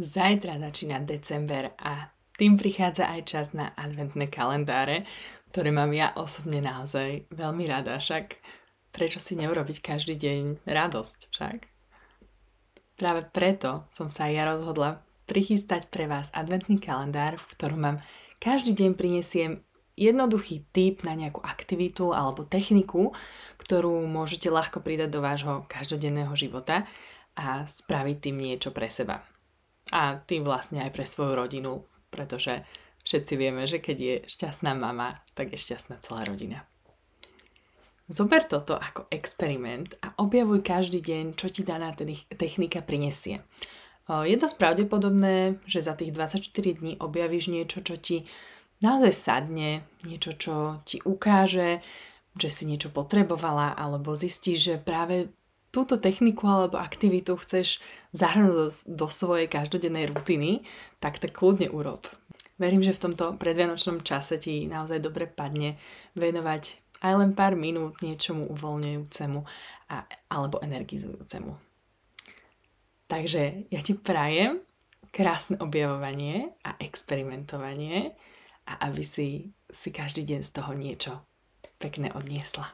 Zajtra začína december a tým prichádza aj čas na adventné kalendáre, ktoré mám ja osobne naozaj veľmi rada, však prečo si neurobiť každý deň radosť však? Práve preto som sa aj ja rozhodla prichystať pre vás adventný kalendár, v ktorom vám každý deň prinesiem jednoduchý tip na nejakú aktivitu alebo techniku, ktorú môžete ľahko pridať do vášho každodenného života a spraviť tým niečo pre seba. A tým vlastne aj pre svoju rodinu, pretože všetci vieme, že keď je šťastná mama, tak je šťastná celá rodina. Zober toto ako experiment a objavuj každý deň, čo ti daná technika prinesie. Je dosť pravdepodobné, že za tých 24 dní objavíš niečo, čo ti naozaj sadne, niečo, čo ti ukáže, že si niečo potrebovala, alebo zistíš, že práve túto techniku alebo aktivitu chceš zahrnúť do svojej každodennej rutiny, tak kľudne urob. Verím, že v tomto predvianočnom čase ti naozaj dobre padne venovať aj len pár minút niečomu uvoľňujúcemu alebo energizujúcemu. Takže ja ti prajem krásne objavovanie a experimentovanie a aby si každý deň z toho niečo pekné odniesla.